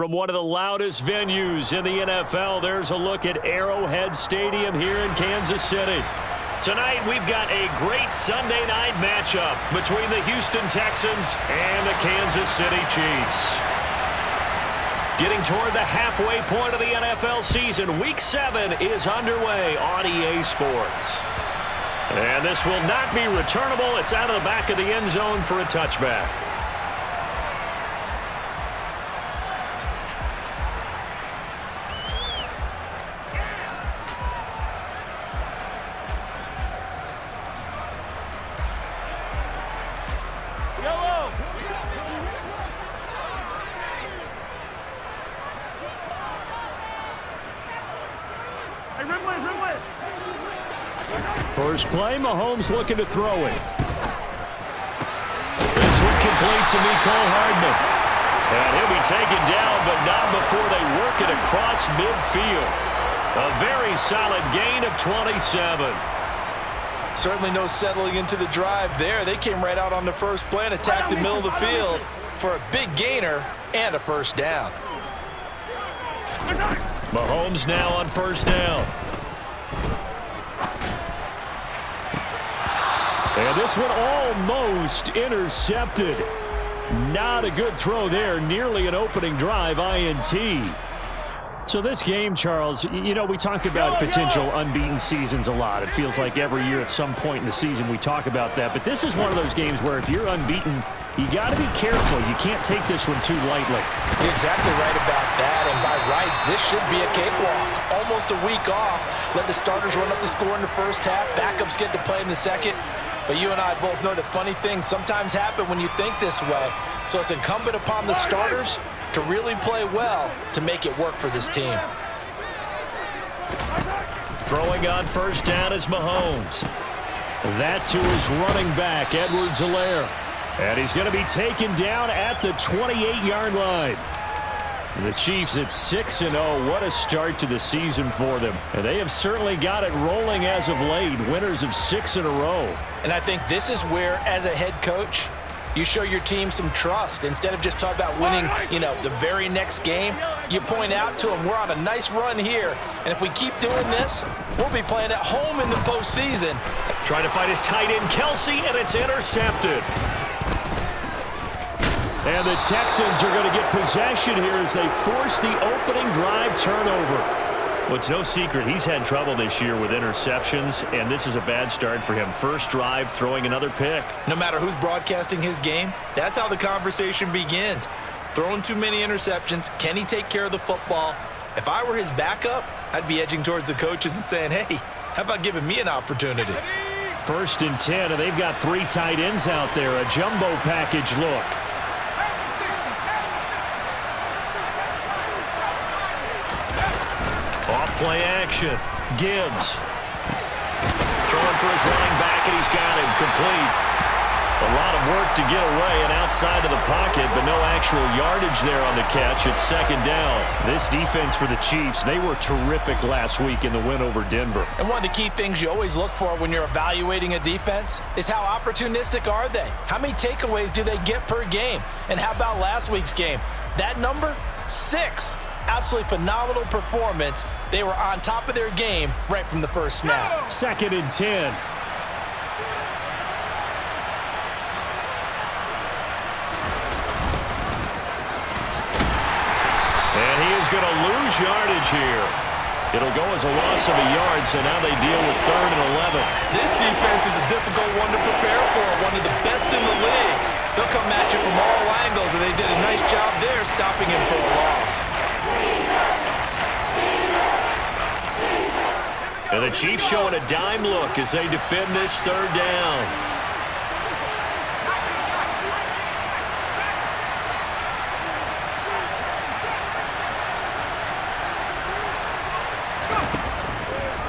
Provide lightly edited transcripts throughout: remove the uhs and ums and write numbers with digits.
From one of the loudest venues in the NFL, there's a look at Arrowhead Stadium here in Kansas City. Tonight, we've got a great Sunday night matchup between the Houston Texans and the Kansas City Chiefs. Getting toward the halfway point of the NFL season, Week 7 is underway on EA Sports. And this will not be returnable. It's out of the back of the end zone for a touchback. First play, Mahomes looking to throw it. This one complete to Mecole Hardman. And he'll be taken down, but not before they work it across midfield. A very solid gain of 27. Certainly no settling into the drive there. They came right out on the first play and attacked the middle of the field for a big gainer and a first down. Mahomes now on first down. And this one almost intercepted. Not a good throw there. Nearly an opening drive, INT. So this game, Charles, you know, we talk about potential unbeaten seasons a lot. It feels like every year at some point in the season we talk about that. But this is one of those games where if you're unbeaten, you got to be careful. You can't take this one too lightly. You're exactly right about that. And by rights, this should be a cakewalk. Almost a week off. Let the starters run up the score in the first half. Backups get to play in the second. But you and I both know that funny things sometimes happen when you think this way. So it's incumbent upon the starters to really play well to make it work for this team. Throwing on first down is Mahomes. That to his running back, Edwards-Helaire. And he's going to be taken down at the 28-yard line. The Chiefs at 6-0. What a start to the season for them. And they have certainly got it rolling as of late. Winners of 6 in a row. And I think this is where, as a head coach, you show your team some trust. Instead of just talking about winning, the very next game, you point out to them, we're on a nice run here. And if we keep doing this, we'll be playing at home in the postseason. Trying to find his tight end, Kelsey, and it's intercepted. And the Texans are going to get possession here as they force the opening drive turnover. Well, it's no secret he's had trouble this year with interceptions, and this is a bad start for him. First drive, throwing another pick. No matter who's broadcasting his game, that's how the conversation begins. Throwing too many interceptions, can he take care of the football? If I were his backup, I'd be edging towards the coaches and saying, hey, how about giving me an opportunity? First and 10, and they've got 3 tight ends out there. A jumbo package look. Off-play action. Gibbs. Throwing for his running back, and he's got him complete. A lot of work to get away and outside of the pocket, but no actual yardage there on the catch. It's second down. This defense for the Chiefs, they were terrific last week in the win over Denver. And one of the key things you always look for when you're evaluating a defense is how opportunistic are they? How many takeaways do they get per game? And how about last week's game? That number? 6. Absolutely phenomenal performance. They were on top of their game right from the first snap. Second and 10. And he is going to lose yardage here. It'll go as a loss of a yard, so now they deal with 3rd and 11. This defense is a difficult one to prepare for, one of the best in the league. They'll come at you from all angles, and they did a nice job there stopping him for a loss. And the Chiefs showing a dime look as they defend this 3rd down.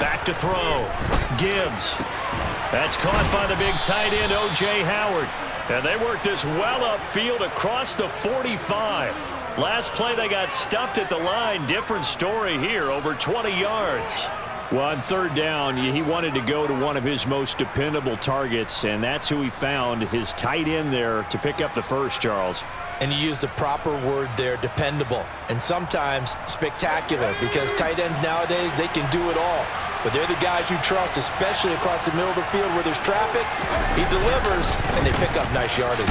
Back to throw. Gibbs. That's caught by the big tight end, O.J. Howard. And they work this well upfield across the 45. Last play, they got stuffed at the line. Different story here, over 20 yards. Well, on 3rd down, he wanted to go to one of his most dependable targets, and that's who he found, his tight end there, to pick up the first, Charles. And you use the proper word there, dependable, and sometimes spectacular, because tight ends nowadays, they can do it all. But they're the guys you trust, especially across the middle of the field where there's traffic. He delivers, and they pick up nice yardage.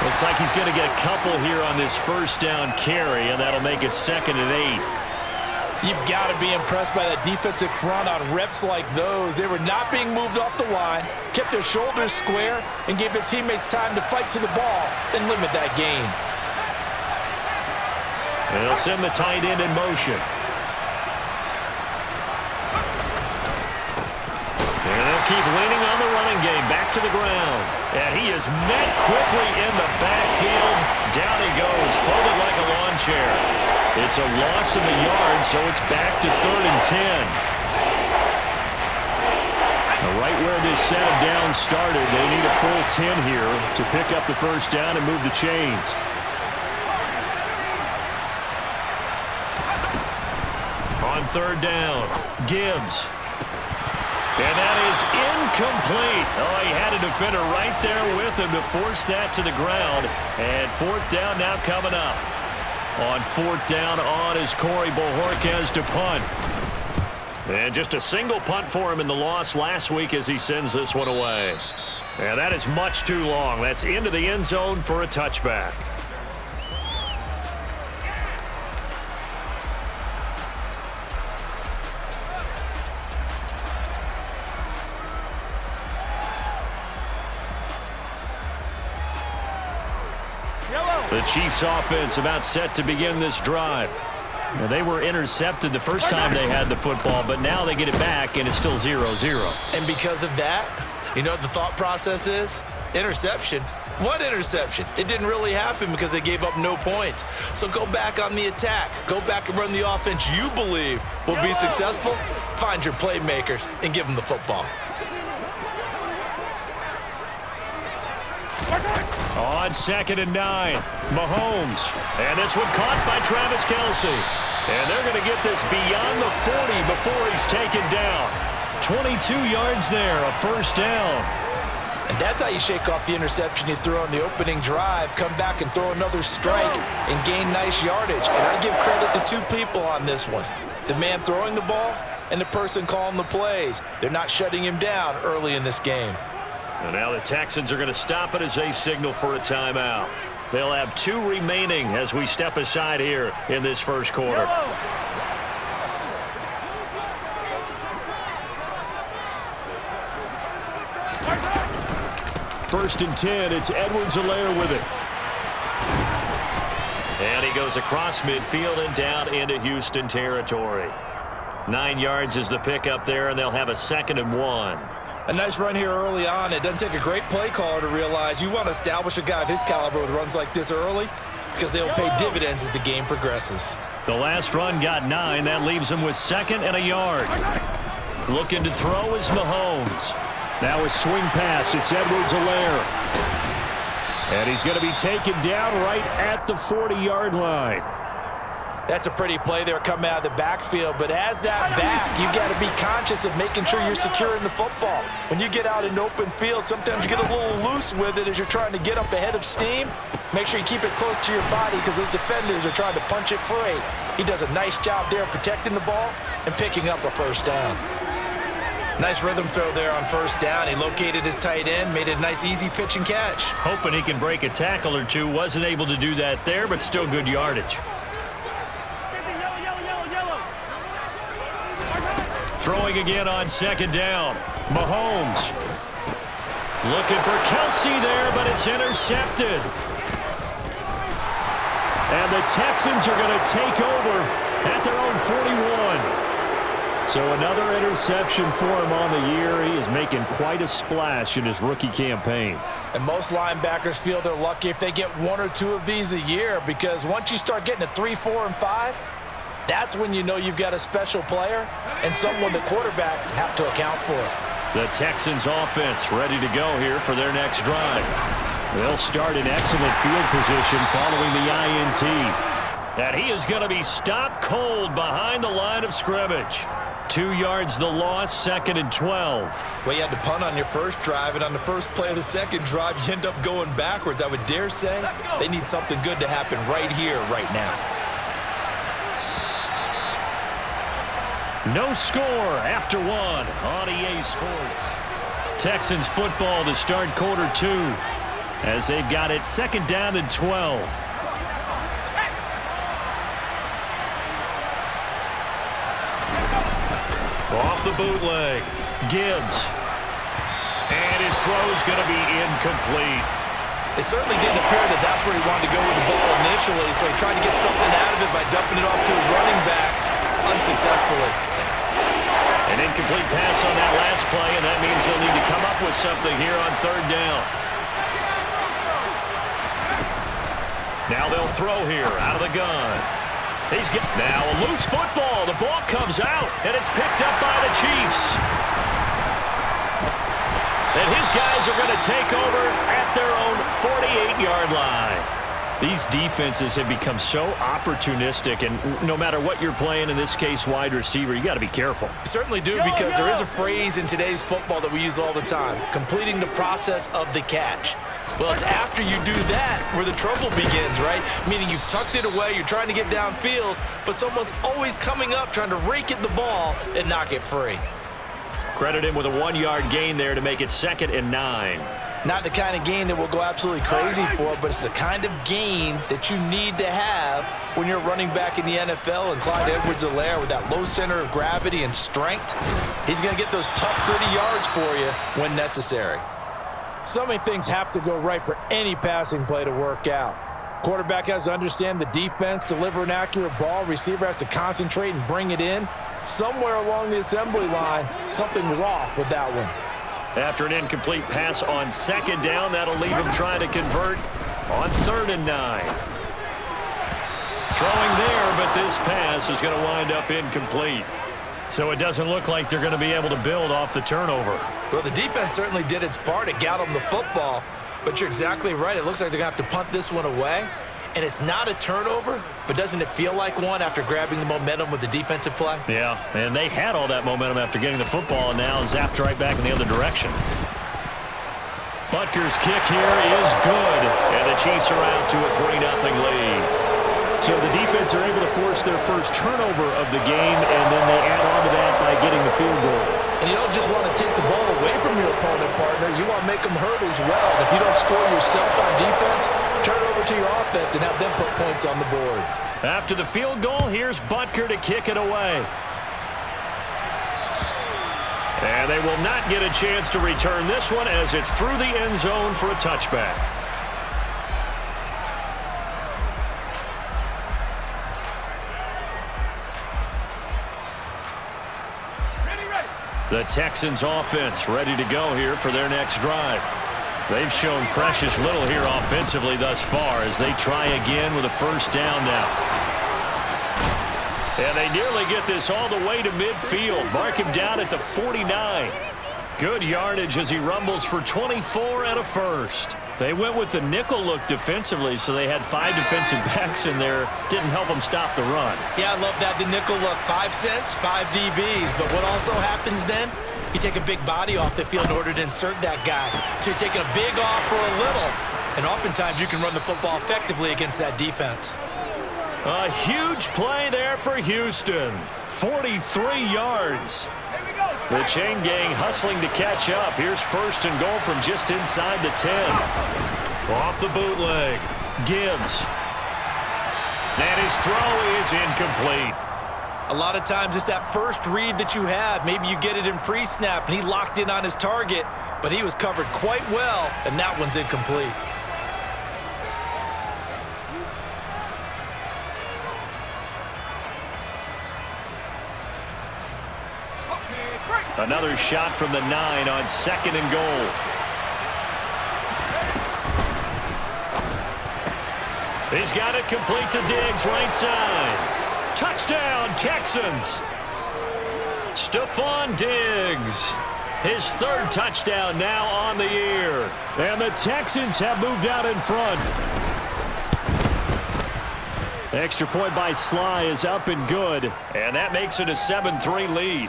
Looks like he's going to get a couple here on this first down carry, and that'll make it 2nd and 8. You've got to be impressed by that defensive front on reps like those. They were not being moved off the line, kept their shoulders square, and gave their teammates time to fight to the ball and limit that gain. And they'll send the tight end in motion. And they'll keep leaning on the running game. Back to the ground. And he is met quickly in the backfield. Down he goes, folded like a lawn chair. It's a loss of the yard, so it's back to 3rd and 10. Now, right where this set of downs started, they need a full 10 here to pick up the first down and move the chains. On 3rd down, Gibbs. And that is incomplete. Oh, he had a defender right there with him to force that to the ground. And 4th down now coming up. On 4th down on is Corey Bojorquez to punt. And just a single punt for him in the loss last week as he sends this one away. And that is much too long. That's into the end zone for a touchback. The Chiefs offense about set to begin this drive. Now, they were intercepted the first time they had the football, but now they get it back, and it's still 0-0. And because of that, you know what the thought process is? Interception. What interception? It didn't really happen because they gave up no points. So go back on the attack. Go back and run the offense you believe will be successful. Find your playmakers and give them the football. On 2nd and 9, Mahomes. And this one caught by Travis Kelce. And they're going to get this beyond the 40 before he's taken down. 22 yards there, a first down. And that's how you shake off the interception you threw on the opening drive, come back and throw another strike and gain nice yardage. And I give credit to two people on this one. The man throwing the ball and the person calling the plays. They're not shutting him down early in this game. And now the Texans are going to stop it as they signal for a timeout. They'll have 2 remaining as we step aside here in this first quarter. First and 10, it's Edwards-Helaire with it. And he goes across midfield and down into Houston territory. 9 yards is the pickup there, and they'll have a 2nd and 1. A nice run here early on. It doesn't take a great play caller to realize you want to establish a guy of his caliber with runs like this early because they'll pay dividends as the game progresses. The last run got 9. That leaves him with 2nd and a yard. Looking to throw is Mahomes. Now a swing pass. It's Edwards-Helaire. And he's going to be taken down right at the 40-yard line. That's a pretty play there coming out of the backfield, but as that back, you've got to be conscious of making sure you're securing the football. When you get out in open field, sometimes you get a little loose with it as you're trying to get up ahead of steam. Make sure you keep it close to your body because those defenders are trying to punch it free. He does a nice job there protecting the ball and picking up a first down. Nice rhythm throw there on first down. He located his tight end, made a nice easy pitch and catch. Hoping he can break a tackle or two. Wasn't able to do that there, but still good yardage. Throwing again on 2nd down. Mahomes. Looking for Kelce there, but it's intercepted. And the Texans are going to take over at their own 41. So another interception for him on the year. He is making quite a splash in his rookie campaign. And most linebackers feel they're lucky if they get 1 or 2 of these a year because once you start getting to 3, 4, and 5, that's when you know you've got a special player and someone the quarterbacks have to account for. The Texans offense ready to go here for their next drive. They'll start in excellent field position following the INT. And he is going to be stopped cold behind the line of scrimmage. 2 yards the loss, 2nd and 12. Well, you had to punt on your first drive, and on the first play of the second drive, you end up going backwards. I would dare say they need something good to happen right here, right now. No score after 1 on EA Sports. Texans football to start quarter 2 as they've got it 2nd down and 12. Off the bootleg, Gibbs. And his throw's going to be incomplete. It certainly didn't appear that that's where he wanted to go with the ball initially, so he tried to get something out of it by dumping it off to his running back unsuccessfully. An incomplete pass on that last play, and that means they'll need to come up with something here on 3rd down. Now they'll throw here out of the gun. He's got now a loose football. The ball comes out, and it's picked up by the Chiefs. And his guys are going to take over at their own 48-yard line. These defenses have become so opportunistic, and no matter what you're playing, in this case wide receiver, you got to be careful. You certainly do, because there is a phrase in today's football that we use all the time: completing the process of the catch. Well, it's after you do that where the trouble begins, right? Meaning you've tucked it away, you're trying to get downfield, but someone's always coming up trying to rake at the ball and knock it free. Credit him with a 1-yard gain there to make it 2nd and 9. Not the kind of gain that we'll go absolutely crazy for, but it's the kind of gain that you need to have when you're running back in the NFL. And Clyde Edwards-Helaire, with that low center of gravity and strength, he's going to get those tough, gritty yards for you when necessary. So many things have to go right for any passing play to work out. Quarterback has to understand the defense, deliver an accurate ball. Receiver has to concentrate and bring it in. Somewhere along the assembly line, something was off with that one. After an incomplete pass on 2nd down, that'll leave him trying to convert on 3rd and 9. Throwing there, but this pass is going to wind up incomplete. So it doesn't look like they're going to be able to build off the turnover. Well, the defense certainly did its part. It got them the football, but you're exactly right. It looks like they're going to have to punt this one away. And it's not a turnover, but doesn't it feel like one after grabbing the momentum with the defensive play? Yeah, and they had all that momentum after getting the football, and now zapped right back in the other direction. Butker's kick here is good, and the Chiefs are out to a 3-0 lead. So the defense are able to force their first turnover of the game, and then they add on to that by getting the field goal. And you don't just want to take the ball away from your opponent, partner. You want to make them hurt as well. If you don't score yourself on defense, turn over to your offense and have them put points on the board. After the field goal, here's Butker to kick it away. And they will not get a chance to return this one as it's through the end zone for a touchback. The Texans offense ready to go here for their next drive. They've shown precious little here offensively thus far as they try again with a 1st down now. And they nearly get this all the way to midfield. Mark him down at the 49. Good yardage as he rumbles for 24 and a 1st. They went with the nickel look defensively, so they had 5 defensive backs in there. Didn't help them stop the run. Yeah, I love that, the nickel look. 5 cents, 5 DBs. But what also happens then? You take a big body off the field in order to insert that guy. So you're taking a big off for a little. And oftentimes you can run the football effectively against that defense. A huge play there for Houston. 43 yards. The chain gang hustling to catch up. Here's 1st and goal from just inside the 10. Off the bootleg. Gibbs. And his throw is incomplete. A lot of times it's that first read that you have. Maybe you get it in pre-snap, and he locked in on his target, but he was covered quite well, and that one's incomplete. Another shot from the 9 on 2nd and goal. He's got it complete to Diggs, right side. Touchdown, Texans. Stephon Diggs. His 3rd touchdown now on the year. And the Texans have moved out in front. Extra point by Sly is up and good, and that makes it a 7-3 lead.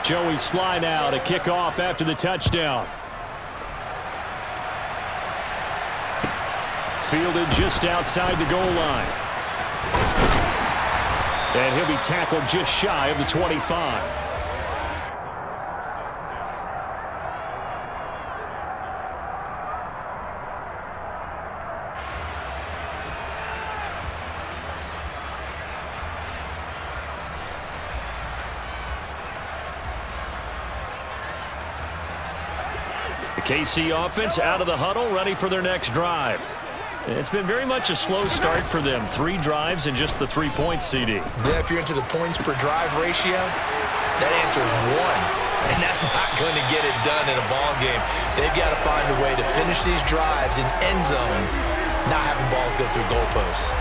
Joey Sly now to kick off after the touchdown. Fielded just outside the goal line. And he'll be tackled just shy of the 25. KC offense out of the huddle, ready for their next drive. It's been very much a slow start for them. 3 drives and just the 3 points, CD. Yeah, if you're into the points per drive ratio, that answer is 1. And that's not going to get it done in a ball game. They've got to find a way to finish these drives in end zones, not having balls go through goalposts.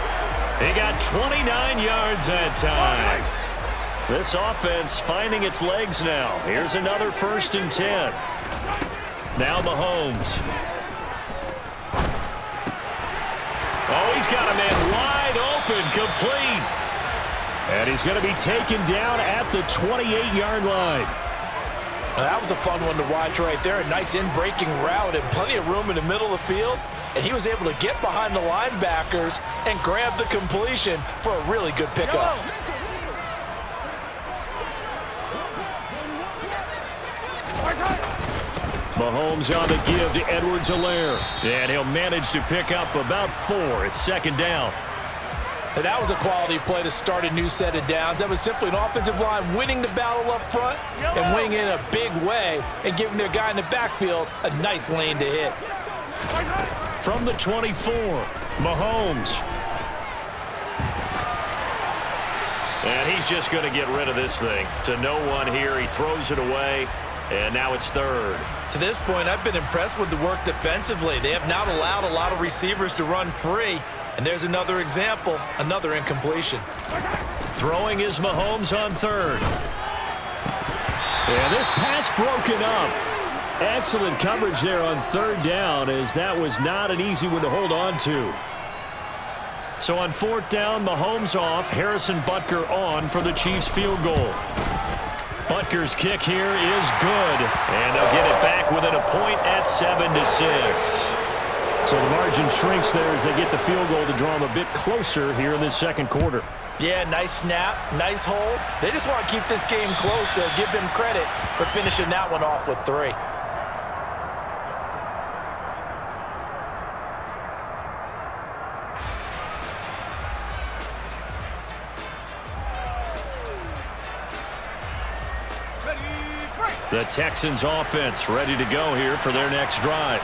They got 29 yards that time. This offense finding its legs now. Here's another 1st and 10. Now Mahomes. Oh, he's got a man wide open, complete. And he's going to be taken down at the 28-yard line. Now, that was a fun one to watch right there. A nice in-breaking route and plenty of room in the middle of the field. And he was able to get behind the linebackers and grab the completion for a really good pickup. Mahomes on the give to Edwards-Helaire. And he'll manage to pick up about 4. It's 2nd down. And that was a quality play to start a new set of downs. That was simply an offensive line winning the battle up front and winning in a big way and giving their guy in the backfield a nice lane to hit. From the 24, Mahomes. And he's just going to get rid of this thing. To no one here. He throws it away. And now it's 3rd. To this point, I've been impressed with the work defensively. They have not allowed a lot of receivers to run free. And there's another example, another incompletion. Throwing is Mahomes on 3rd. And this pass broken up. Excellent coverage there on 3rd down, as that was not an easy one to hold on to. So on 4th down, Mahomes off, Harrison Butker on for the Chiefs field goal. Butker's kick here is good, and they'll get it back within a point at 7-6. So the margin shrinks there as they get the field goal to draw them a bit closer here in this 2nd quarter. Yeah, nice snap, nice hold. They just want to keep this game close, so give them credit for finishing that one off with 3. The Texans offense ready to go here for their next drive.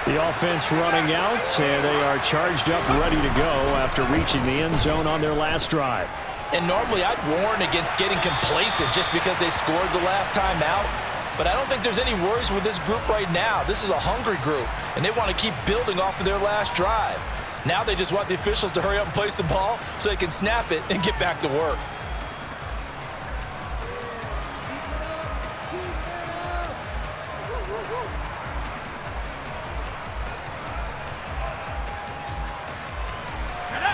The offense running out, and they are charged up ready to go after reaching the end zone on their last drive. And normally I'd warn against getting complacent just because they scored the last time out. But I don't think there's any worries with this group right now. This is a hungry group, and they want to keep building off of their last drive. Now they just want the officials to hurry up and place the ball so they can snap it and get back to work.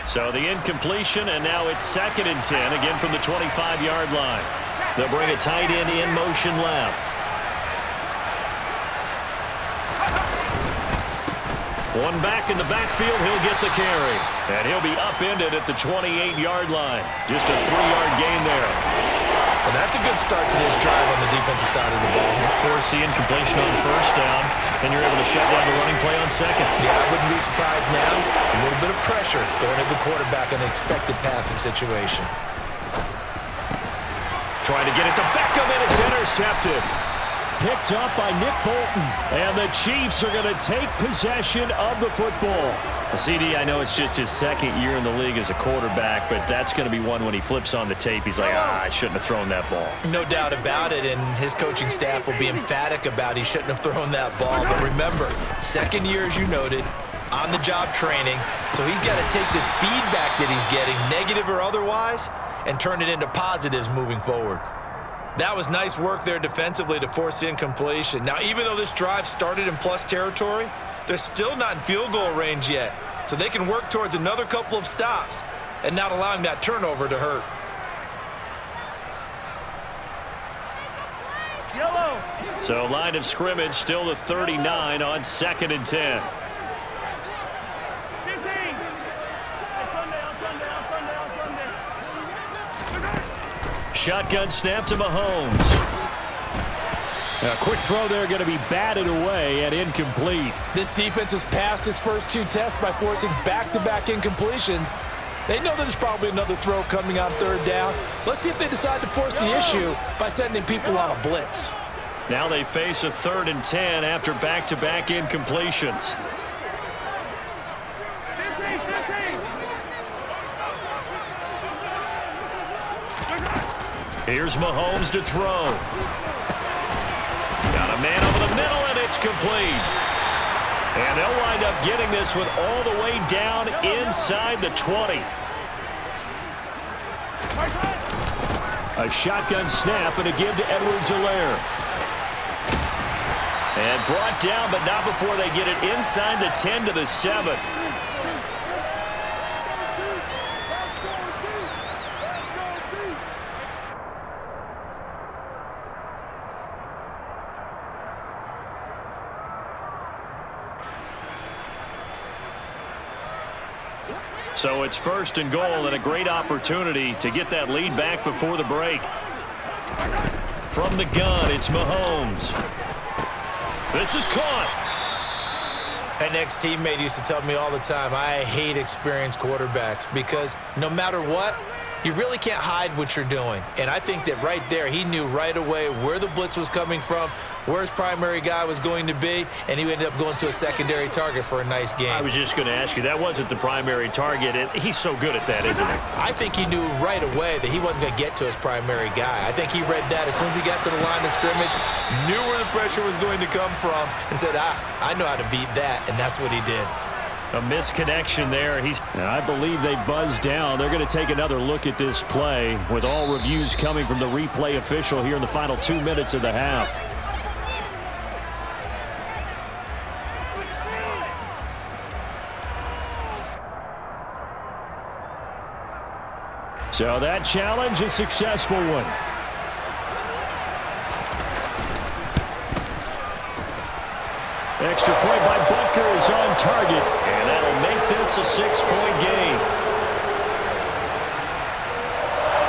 So the incompletion, and now it's 2nd and 10, again from the 25-yard line. They'll bring a tight end in motion left. One back in the backfield, he'll get the carry. And he'll be upended at the 28-yard line. Just a 3-yard gain there. Well, that's a good start to this drive on the defensive side of the ball. Force the incompletion on 1st down, and you're able to shut down the running play on 2nd. Yeah, I wouldn't be surprised now. A little bit of pressure going at the quarterback in an expected passing situation. Trying to get it to Beckham, and it's intercepted. Picked up by Nick Bolton, and the Chiefs are going to take possession of the football. CD, I know it's just his 2nd year in the league as a quarterback, but that's going to be one when he flips on the tape. He's like, I shouldn't have thrown that ball. No doubt about it, and his coaching staff will be emphatic about he shouldn't have thrown that ball. But remember, 2nd year, as you noted, on-the-job training, so he's got to take this feedback that he's getting, negative or otherwise, and turn it into positives moving forward. That was nice work there defensively to force the incompletion. Now, even though this drive started in plus territory, they're still not in field goal range yet. so they can work towards another couple of stops and not allowing that turnover to hurt. So line of scrimmage still the 39 on 2nd and 10. Shotgun snap to Mahomes. A quick throw there going to be batted away and incomplete. This defense has passed its first 2 tests by forcing back-to-back incompletions. They know that there's probably another throw coming on 3rd down. Let's see if they decide to force the issue by sending people on a blitz. Now they face a 3rd and 10 after back-to-back incompletions. Here's Mahomes to throw. Got a man over the middle, and it's complete. And they'll wind up getting this one all the way down inside the 20. A shotgun snap and a give to Edwards-Helaire. And brought down, but not before they get it inside the 10 to the 7. So it's 1st and goal, and a great opportunity to get that lead back before the break. From the gun, it's Mahomes. This is caught. An ex-teammate used to tell me all the time, I hate experienced quarterbacks because no matter what, you really can't hide what you're doing. And I think that right there, he knew right away where the blitz was coming from, where his primary guy was going to be, and he ended up going to a secondary target for a nice game. I was just going to ask you, that wasn't the primary target, and he's so good at that, isn't he? I think he knew right away that he wasn't going to get to his primary guy. I think he read that as soon as he got to the line of scrimmage, knew where the pressure was going to come from, and said, I know how to beat that, and that's what he did. A misconnection there. I believe they buzzed down. They're going to take another look at this play with all reviews coming from the replay official here in the final 2 minutes of the half. So that challenge, a successful one. Extra point by Butker is on target, and that'll make this a 6-point game.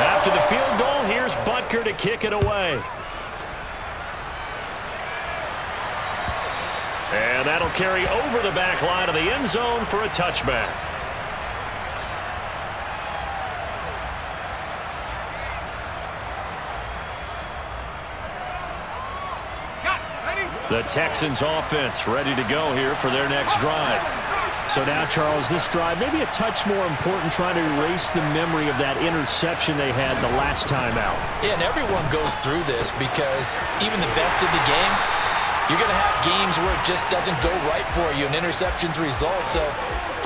After the field goal, here's Butker to kick it away. And that'll carry over the back line of the end zone for a touchback. The Texans offense ready to go here for their next drive. So now, Charles, this drive maybe a touch more important, trying to erase the memory of that interception they had the last time out. Yeah, and everyone goes through this because even the best in the game, you're going to have games where it just doesn't go right for you and interceptions result. So,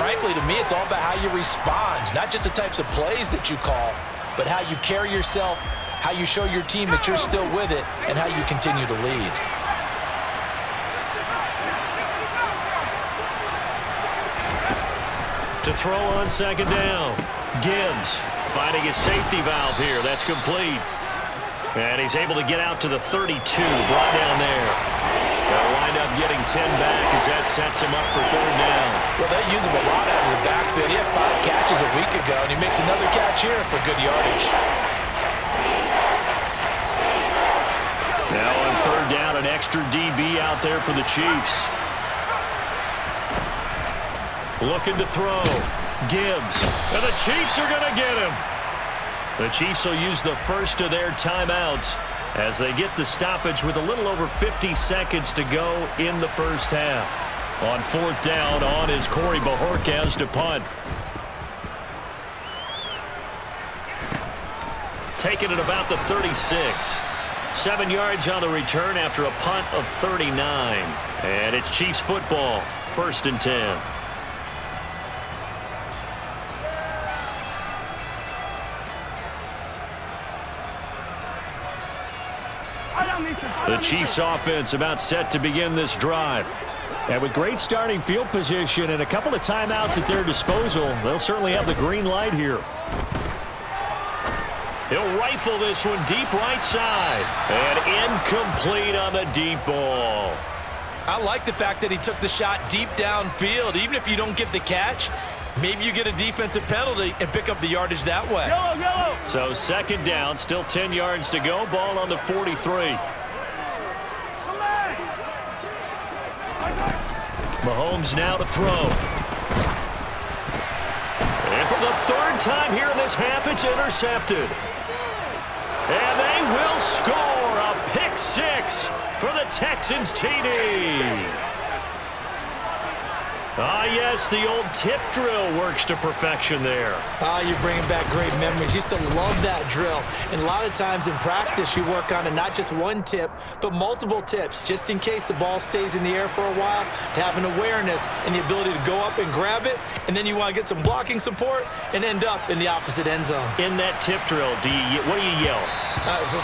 frankly, to me, it's all about how you respond, not just the types of plays that you call, but how you carry yourself, how you show your team that you're still with it, and how you continue to lead. To throw on 2nd down. Gibbs finding his safety valve here. That's complete. And he's able to get out to the 32. Brought down there. They'll wind up getting 10 back as that sets him up for 3rd down. Well, they use him a lot out of the backfield. He had 5 catches a week ago, and he makes another catch here for good yardage. Now on 3rd down, an extra DB out there for the Chiefs. Looking to throw. Gibbs. And the Chiefs are going to get him. The Chiefs will use the first of their timeouts as they get the stoppage with a little over 50 seconds to go in the first half. On 4th down, on is Corey Bajorquez to punt. Taking it about the 36. 7 yards on the return after a punt of 39. And it's Chiefs football. 1st and 10. The Chiefs offense about set to begin this drive. And with great starting field position and a couple of timeouts at their disposal, they'll certainly have the green light here. He'll rifle this one deep right side. And incomplete on the deep ball. I like the fact that he took the shot deep downfield. Even if you don't get the catch, maybe you get a defensive penalty and pick up the yardage that way. Yellow, yellow. So second down, still 10 yards to go. Ball on the 43. Mahomes now to throw. And for the third time here in this half, it's intercepted. And they will score a pick six for the Texans TD. Ah, yes, the old tip drill works to perfection there. You're bringing back great memories. Used to love that drill. And a lot of times in practice, you work on it, not just one tip, but multiple tips, just in case the ball stays in the air for a while, to have an awareness and the ability to go up and grab it, and then you want to get some blocking support and end up in the opposite end zone. In that tip drill, what do you yell?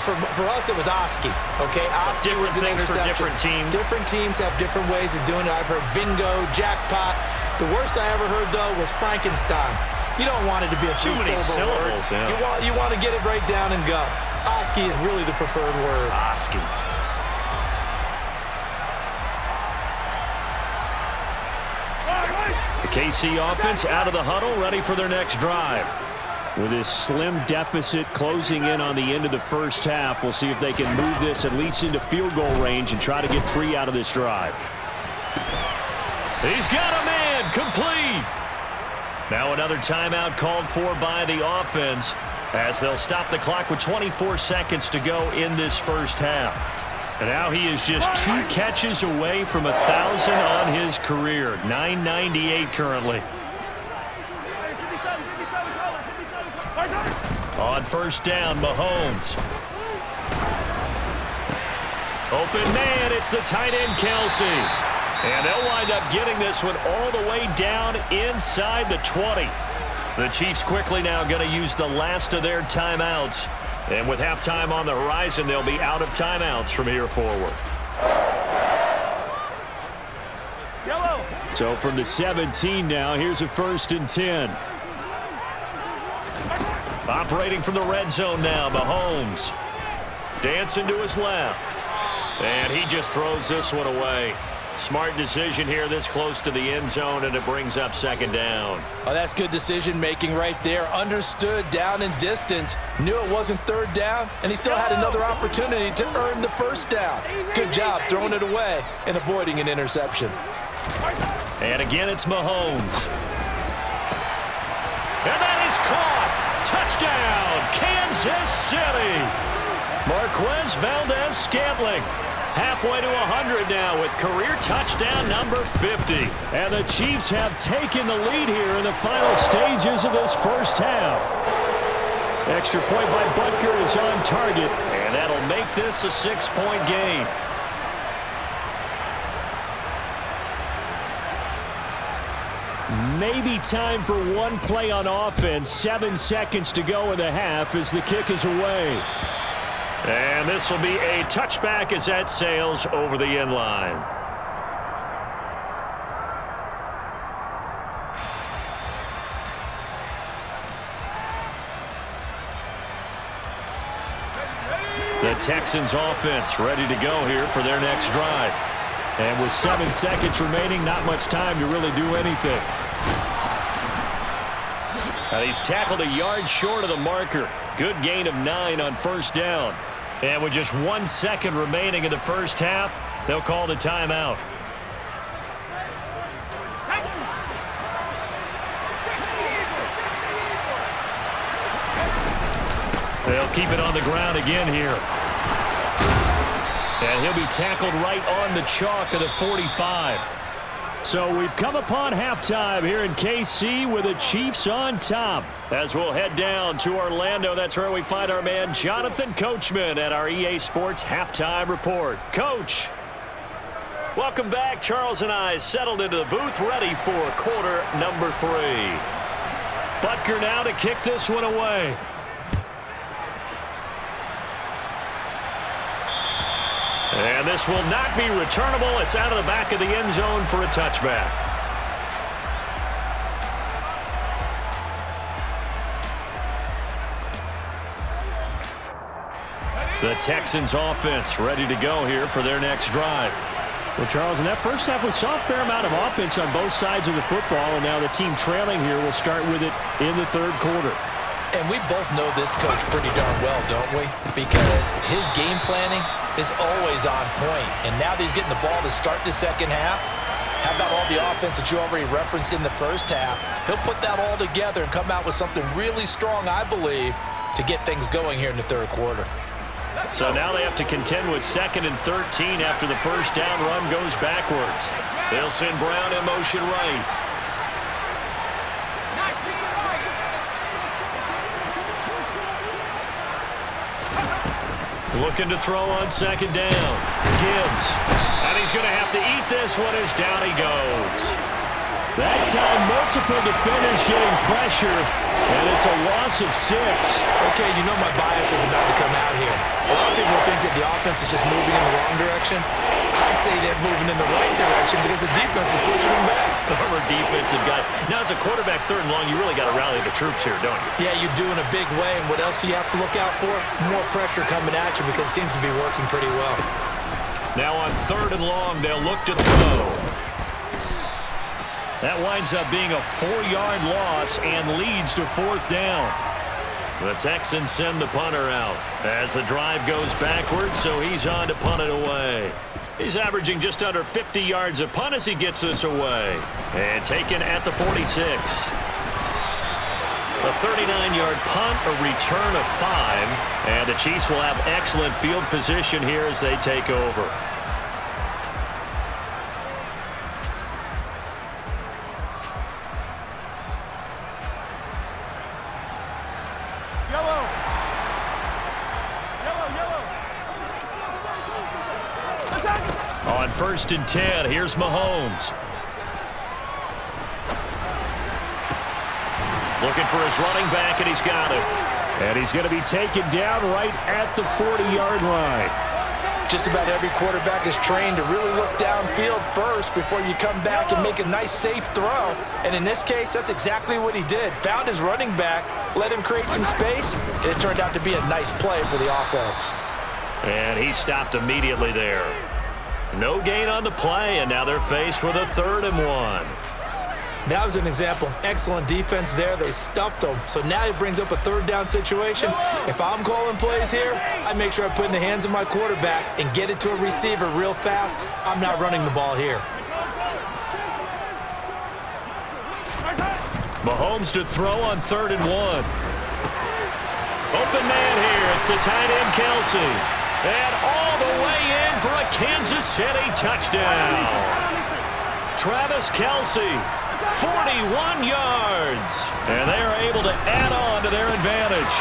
For us, it was Oski. Okay, Oski was an interception. For different teams. Different teams have different ways of doing it. I've heard bingo, jackpot. The worst I ever heard, though, was Frankenstein. You don't want it to be a two-syllable word. Yeah. You want to get it right down and go. Oski is really the preferred word. Oski. The KC offense out of the huddle, ready for their next drive. With this slim deficit closing in on the end of the first half, we'll see if they can move this at least into field goal range and try to get 3 out of this drive. He's got a man, complete. Now another timeout called for by the offense as they'll stop the clock with 24 seconds to go in this first half. And now he is just 2 catches away from 1,000 on his career, 998 currently. On first down, Mahomes. Open man, it's the tight end, Kelsey. And they'll wind up getting this one all the way down inside the 20. The Chiefs quickly now going to use the last of their timeouts. And with halftime on the horizon, they'll be out of timeouts from here forward. Yellow. So from the 17 now, here's a 1st and 10. Operating from the red zone now, Mahomes. Dancing to his left. And he just throws this one away. Smart decision here this close to the end zone, and it brings up 2nd down. Oh, that's good decision-making right there. Understood down and distance. Knew it wasn't 3rd down, and he still had another opportunity to earn the 1st down. Good job throwing it away and avoiding an interception. And again, it's Mahomes. And that is caught. Touchdown, Kansas City. Marquez Valdez-Scantling. Halfway to 100 now with career touchdown number 50. And the Chiefs have taken the lead here in the final stages of this first half. Extra point by Butker is on target, and that'll make this a 6-point game. Maybe time for one play on offense. 7 seconds to go in the half as the kick is away. And this will be a touchback as that sails over the end line. The Texans offense ready to go here for their next drive. And with 7 seconds remaining, not much time to really do anything. Now he's tackled a yard short of the marker. Good gain of 9 on 1st down. And with just 1 second remaining in the first half, they'll call the timeout. They'll keep it on the ground again here. And he'll be tackled right on the chalk of the 45. So we've come upon halftime here in KC with the Chiefs on top. As we'll head down to Orlando, that's where we find our man Jonathan Coachman at our EA Sports Halftime Report. Coach, welcome back. Charles and I settled into the booth ready for quarter number 3. Butker now to kick this one And this will not be returnable. It's out of the back of the end zone for a touchback. The Texans offense ready to go here for their next drive. Well, Charles, in that first half, we saw a fair amount of offense on both sides of the football, and now the team trailing here will start with it in the third quarter. And we both know this coach pretty darn well, don't we? Because his game planning is always on point. And now that he's getting the ball to start the second half, how about all the offense that you already referenced in the first half? He'll put that all together and come out with something really strong, I believe, to get things going here in the third quarter. So now they have to contend with 2nd and 13 after the first down run goes backwards. They'll send Brown in motion right. Looking to throw on 2nd down. Gibbs. And he's going to have to eat this one as down he goes. That's how multiple defenders getting pressure, and it's a loss of 6. Okay, you know my bias is about to come out here. A lot of people think that the offense is just moving in the wrong direction. I'd say they're moving in the right direction because the defense is pushing them back. Former defensive guy. Now, as a quarterback 3rd and long, you really got to rally the troops here, don't you? Yeah, you do in a big way. And what else do you have to look out for? More pressure coming at you because it seems to be working pretty well. Now on 3rd and long, they'll look to throw. That winds up being a 4-yard loss and leads to 4th down. The Texans send the punter out as the drive goes backwards, so he's on to punt it away. He's averaging just under 50 yards a punt as he gets this away. And taken at the 46. A 39-yard punt, a return of 5. And the Chiefs will have excellent field position here as they take over. On 1st and 10, here's Mahomes. Looking for his running back, and he's got it. And he's going to be taken down right at the 40-yard line. Just about every quarterback is trained to really look downfield first before you come back and make a nice, safe throw. And in this case, that's exactly what he did. Found his running back, let him create some space, and it turned out to be a nice play for the offense. And he stopped immediately there. No gain on the play, and now they're faced with a 3rd and 1. That was an example of excellent defense there. They stuffed them. So now it brings up a 3rd down situation. If I'm calling plays here, I make sure I put it in the hands of my quarterback and get it to a receiver real fast. I'm not running the ball here. Mahomes to throw on 3rd and 1. Open man here. It's the tight end, Kelsey. And all the way in for a Kansas City touchdown. Travis Kelsey, 41 yards. And they are able to add on to their advantage.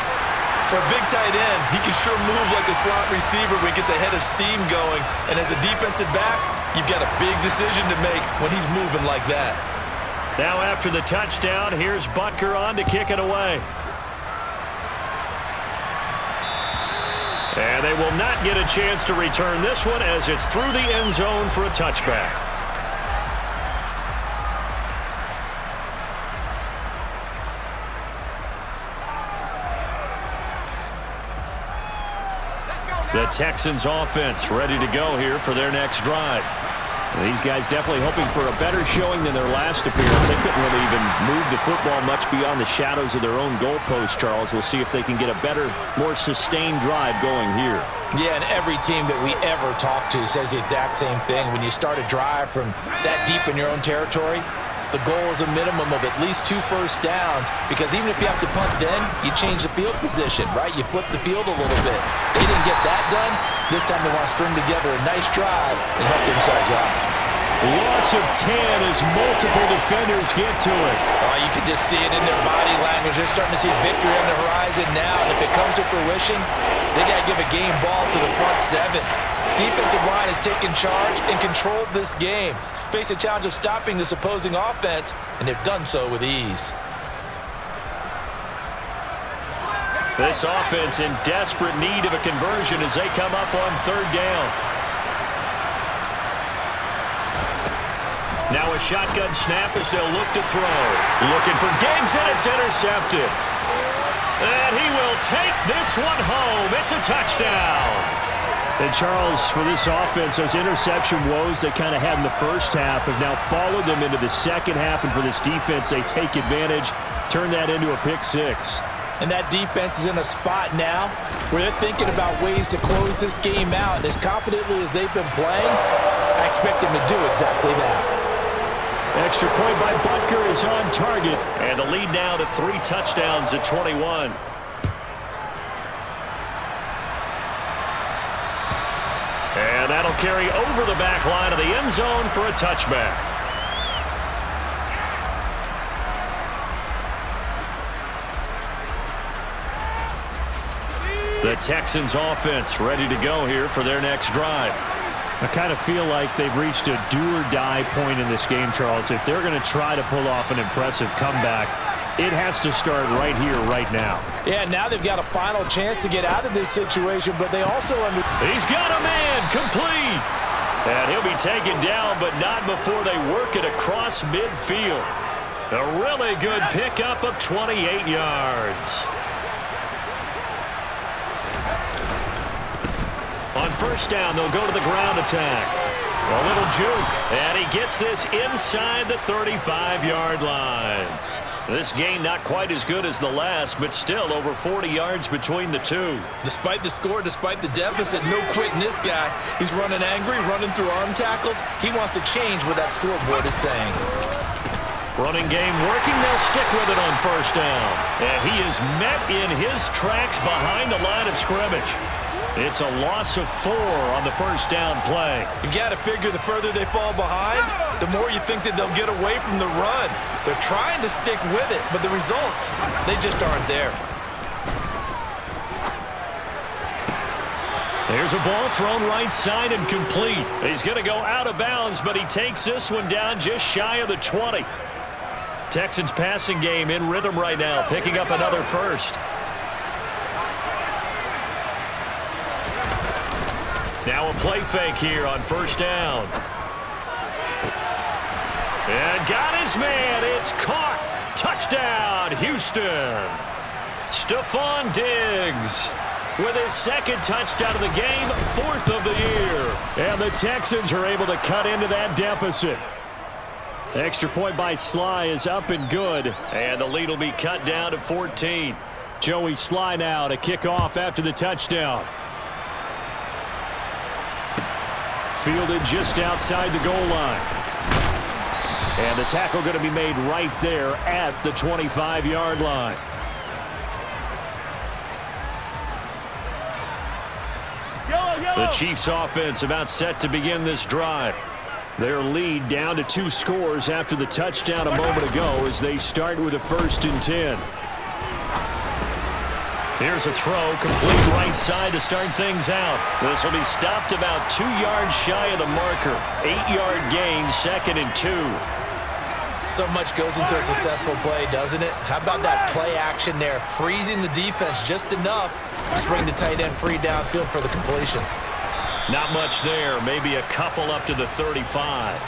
For a big tight end, he can sure move like a slot receiver when he gets a head of steam going. And as a defensive back, you've got a big decision to make when he's moving like that. Now after the touchdown, here's Butker on to kick it away. And they will not get a chance to return this one as it's through the end zone for a touchback. The Texans offense ready to go here for their next drive. These guys definitely hoping for a better showing than their last appearance. They couldn't really even move the football much beyond the shadows of their own goalpost, Charles. We'll see if they can get a better, more sustained drive going here. Yeah, and every team that we ever talk to says the exact same thing. When you start a drive from that deep in your own territory, the goal is a minimum of at least 2 first downs, because even if you have to punt then, you change the field position, right? You flip the field a little bit. They didn't get that done. This time they want to string together a nice drive and help themselves out. Loss of 10 as multiple defenders get to it. Oh, you can just see it in their body language. They're starting to see victory on the horizon now, and if it comes to fruition, they got to give a game ball to the front 7. Defensive line has taken charge and controlled this game. Face a challenge of stopping this opposing offense, and they've done so with ease. This offense in desperate need of a conversion as they come up on 3rd down. Now a shotgun snap as they'll look to throw. Looking for Diggs, and it's intercepted. And he will take this one home. It's a touchdown. And Charles, for this offense, those interception woes they kind of had in the first half have now followed them into the second half. And for this defense, they take advantage, turn that into a pick six. And that defense is in a spot now where they're thinking about ways to close this game out. And as confidently as they've been playing, I expect them to do exactly that. Extra point by Butker is on target. And the lead now to 3 touchdowns at 21. And that'll carry over the back line of the end zone for a touchback. The Texans offense ready to go here for their next drive. I kind of feel like they've reached a do-or-die point in this game, Charles. If they're going to try to pull off an impressive comeback, it has to start right here, right now. Yeah, now they've got a final chance to get out of this situation, but they also He's got a man, complete. And he'll be taken down, but not before they work it across midfield. A really good pickup of 28 yards. On first down, they'll go to the ground attack. A little juke, and he gets this inside the 35-yard line. This game not quite as good as the last, but still over 40 yards between the two. Despite the score, despite the deficit, no quitting this guy. He's running angry, running through arm tackles. He wants to change what that scoreboard is saying. Running game working, they'll stick with it on first down. And he is met in his tracks behind the line of scrimmage. It's a loss of 4 on the first down play. You've got to figure the further they fall behind, the more you think that they'll get away from the run. They're trying to stick with it, but the results, they just aren't there. There's a ball thrown right side and complete. He's going to go out of bounds, but he takes this one down just shy of the 20. Texans passing game in rhythm right now, picking up another first. Now a play fake here on first down. And got his man. It's caught. Touchdown, Houston. Stephon Diggs with his second touchdown of the game, 4th of the year. And the Texans are able to cut into that deficit. Extra point by Sly is up and good. And the lead will be cut down to 14. Joey Sly now to kick off after the touchdown. Fielded just outside the goal line. And the tackle going to be made right there at the 25-yard line. The Chiefs offense about set to begin this drive. Their lead down to 2 scores after the touchdown a moment ago as they start with a 1st and 10. Here's a throw, complete right side to start things out. This will be stopped about 2 yards shy of the marker. 8-yard gain, 2nd and 2. So much goes into a successful play, doesn't it? How about that play action there, freezing the defense just enough to spring the tight end free downfield for the completion. Not much there, maybe a couple up to the 35.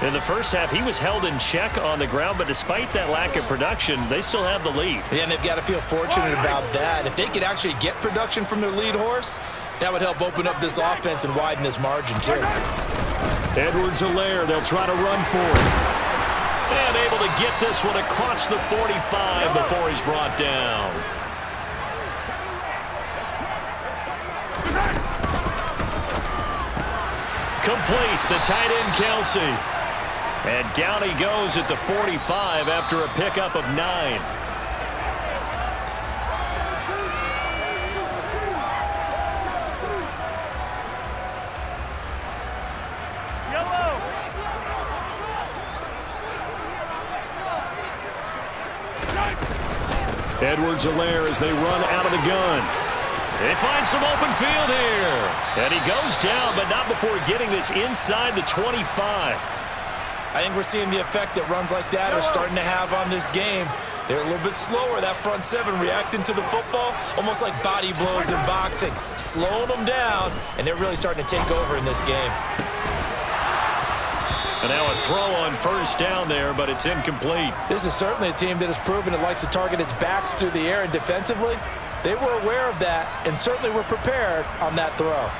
In the first half, he was held in check on the ground, but despite that lack of production, they still have the lead. Yeah, and they've got to feel fortunate about that. If they could actually get production from their lead horse, that would help open up this offense and widen this margin, too. Edwards-Helaire, they'll try to run for it. And able to get this one across the 45 before he's brought down. Complete, the tight end Kelsey. And down he goes at the 45 after a pickup of 9. Edwards-Helaire as they run out of the gun. They find some open field here. And he goes down, but not before getting this inside the 25. I think we're seeing the effect that runs like that are starting to have on this game. They're a little bit slower, that front seven, reacting to the football, almost like body blows in boxing, slowing them down, and they're really starting to take over in this game. And now a throw on first down there, but it's incomplete. This is certainly a team that has proven it likes to target its backs through the air, and defensively, they were aware of that and certainly were prepared on that throw.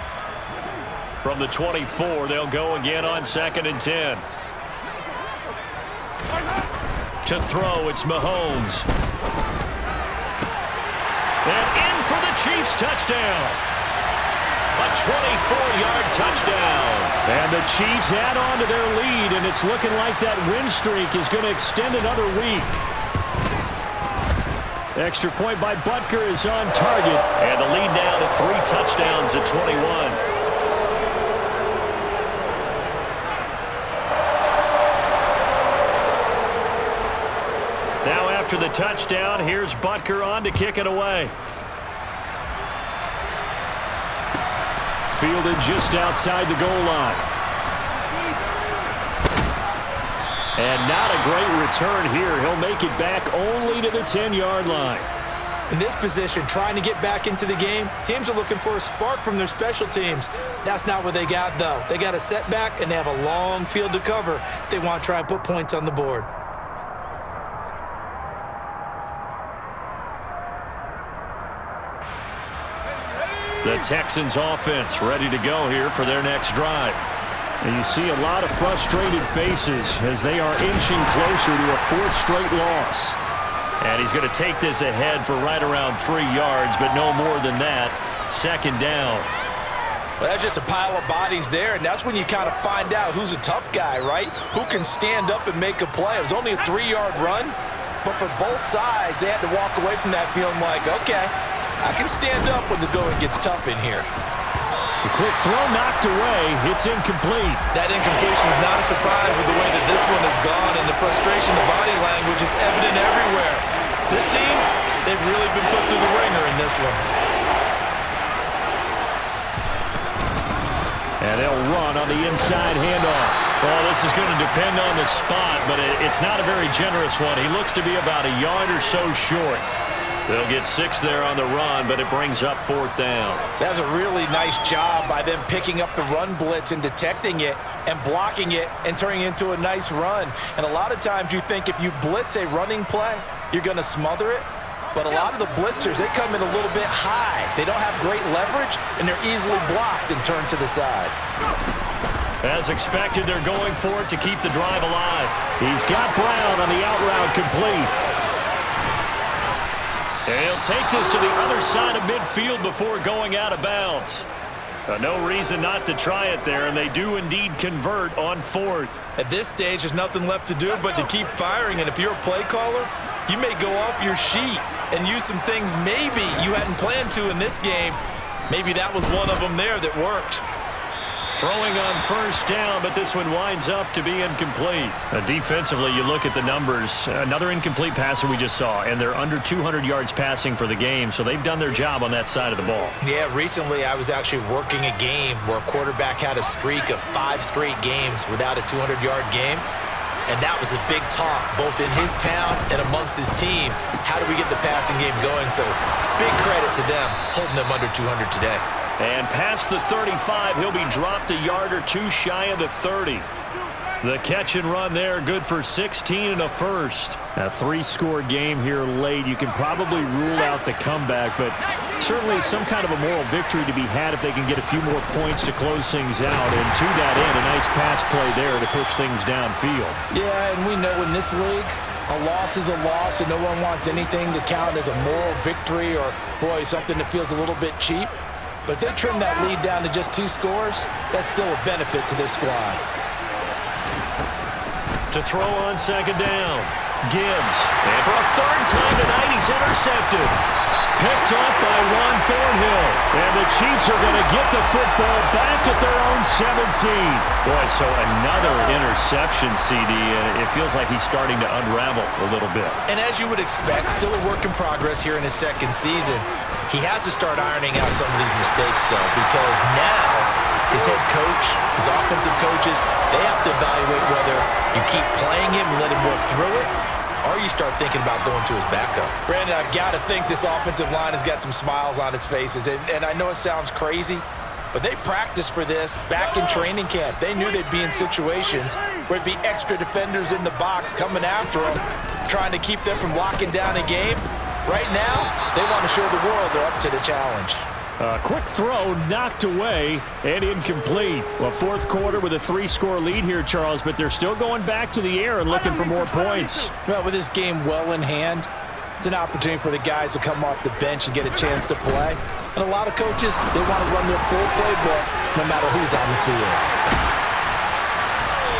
From the 24, they'll go again on 2nd and 10. To throw, it's Mahomes. And in for the Chiefs touchdown. A 24-yard touchdown. And the Chiefs add on to their lead, and it's looking like that win streak is going to extend another week. Extra point by Butker is on target. And the lead now to 3 touchdowns at 21. Now after the touchdown, here's Butker on to kick it away. Fielded just outside the goal line. And not a great return here. He'll make it back only to the 10-yard line. In this position, trying to get back into the game, teams are looking for a spark from their special teams. That's not what they got, though. They got a setback, and they have a long field to cover if they want to try and put points on the board. The Texans offense ready to go here for their next drive. And you see a lot of frustrated faces as they are inching closer to a 4th straight loss. And he's going to take this ahead for right around 3 yards, but no more than that. 2nd down. Well, that's just a pile of bodies there, and that's when you kind of find out who's a tough guy, right? Who can stand up and make a play. It was only a 3-yard run, but for both sides, they had to walk away from that feeling like, okay, I can stand up when the going gets tough in here. The quick throw knocked away. It's incomplete. That incompletion is not a surprise with the way that this one has gone, and the frustration, the body language is evident everywhere. This team, they've really been put through the ringer in this one. And they'll run on the inside handoff. Well, this is going to depend on the spot, but it's not a very generous one. He looks to be about a yard or so short. They'll get 6 there on the run, but it brings up 4th down. That's a really nice job by them picking up the run blitz and detecting it and blocking it and turning it into a nice run. And a lot of times you think if you blitz a running play, you're going to smother it. But a lot of the blitzers, they come in a little bit high. They don't have great leverage, and they're easily blocked and turned to the side. As expected, they're going for it to keep the drive alive. He's got Brown on the out route complete. And he'll take this to the other side of midfield before going out of bounds. No reason not to try it there, and they do indeed convert on 4th. At this stage, there's nothing left to do but to keep firing, and if you're a play caller, you may go off your sheet and use some things maybe you hadn't planned to in this game. Maybe that was one of them there that worked. Throwing on first down, but this one winds up to be incomplete. Defensively, you look at the numbers. Another incomplete passer we just saw, and they're under 200 yards passing for the game, so they've done their job on that side of the ball. Yeah, recently I was actually working a game where a quarterback had a streak of 5 straight games without a 200-yard game. And that was a big talk, both in his town and amongst his team. How do we get the passing game going? So big credit to them, holding them under 200 today. And past the 35, he'll be dropped a yard or 2 shy of the 30. The catch and run there, good for 16 and a first. A 3-score game here late. You can probably rule out the comeback, but certainly some kind of a moral victory to be had if they can get a few more points to close things out. And to that end, a nice pass play there to push things downfield. Yeah, and we know in this league, a loss is a loss, and no one wants anything to count as a moral victory or, boy, something that feels a little bit cheap. But if they trim that lead down to just 2 scores, that's still a benefit to this squad. To throw on 2nd down, Gibbs. And for a 3rd time tonight, he's intercepted. Picked off by Ron Thornhill. And the Chiefs are going to get the football back at their own 17. Boy, so another interception, CD. It feels like he's starting to unravel a little bit. And as you would expect, still a work in progress here in his 2nd season. He has to start ironing out some of these mistakes, though, because now his head coach, his offensive coaches, they have to evaluate whether you keep playing him and let him work through it, or you start thinking about going to his backup. Brandon, I've got to think this offensive line has got some smiles on its faces, and I know it sounds crazy, but they practiced for this back in training camp. They knew they'd be in situations where it'd be extra defenders in the box coming after them, trying to keep them from locking down a game. Right now, they want to show the world they're up to the challenge. A quick throw knocked away and incomplete. Well, fourth quarter with a 3-score lead here, Charles, but they're still going back to the air and looking for more points. Well, with this game well in hand, it's an opportunity for the guys to come off the bench and get a chance to play. And a lot of coaches, they want to run their full playbook no matter who's on the field.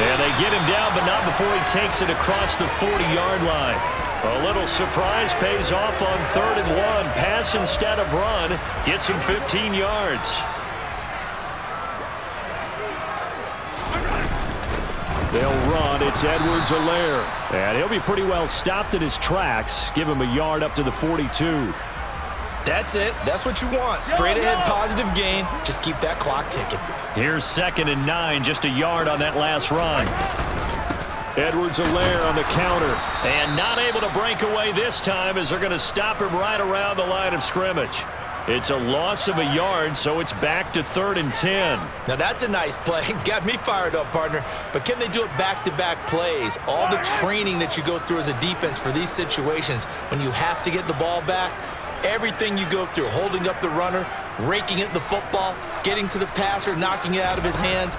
And they get him down, but not before he takes it across the 40-yard line. A little surprise pays off on 3rd and 1. Pass instead of run. Gets him 15 yards. They'll run. It's Edwards-Helaire. And he'll be pretty well stopped in his tracks. Give him a yard up to the 42. That's it. That's what you want. Straight ahead positive gain. Just keep that clock ticking. Here's 2nd and 9. Just a yard on that last run. Edwards-Helaire on the counter. And not able to break away this time as they're going to stop him right around the line of scrimmage. It's a loss of a yard, so it's back to 3rd and 10. Now that's a nice play. Got me fired up, partner. But can they do it back-to-back plays? All the training that you go through as a defense for these situations, when you have to get the ball back, everything you go through, holding up the runner, raking at the football, getting to the passer, knocking it out of his hands,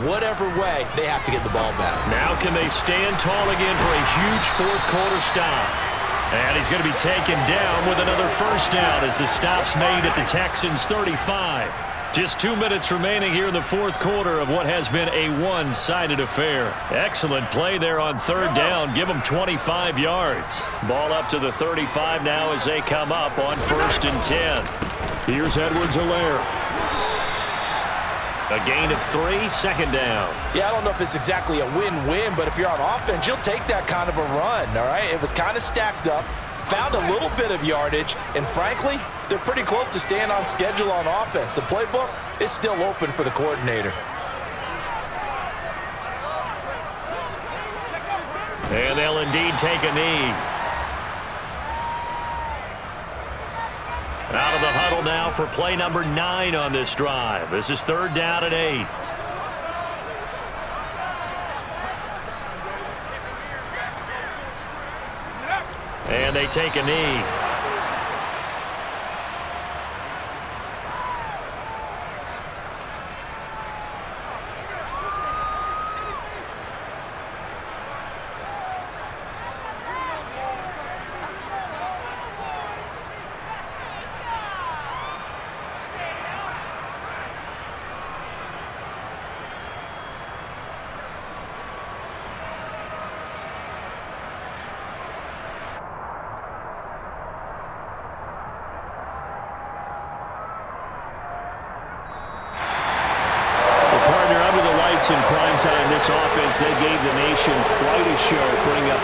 whatever way, they have to get the ball back. Now can they stand tall again for a huge fourth quarter stop? And he's going to be taken down with another first down as the stop's made at the Texans' 35. Just 2 minutes remaining here in the fourth quarter of what has been a one-sided affair. Excellent play there on 3rd down. Give them 25 yards. Ball up to the 35 now as they come up on 1st and 10. Here's Edwards-Helaire. A gain of 3, 2nd down. Yeah, I don't know if it's exactly a win-win, but if you're on offense, you'll take that kind of a run, all right? It was kind of stacked up, found a little bit of yardage, and frankly, they're pretty close to staying on schedule on offense. The playbook is still open for the coordinator. And they'll indeed take a knee. Out of the huddle now for play number 9 on this drive. This is 3rd down and 8. And they take a knee. In prime time, this offense, they gave the nation quite a show, putting up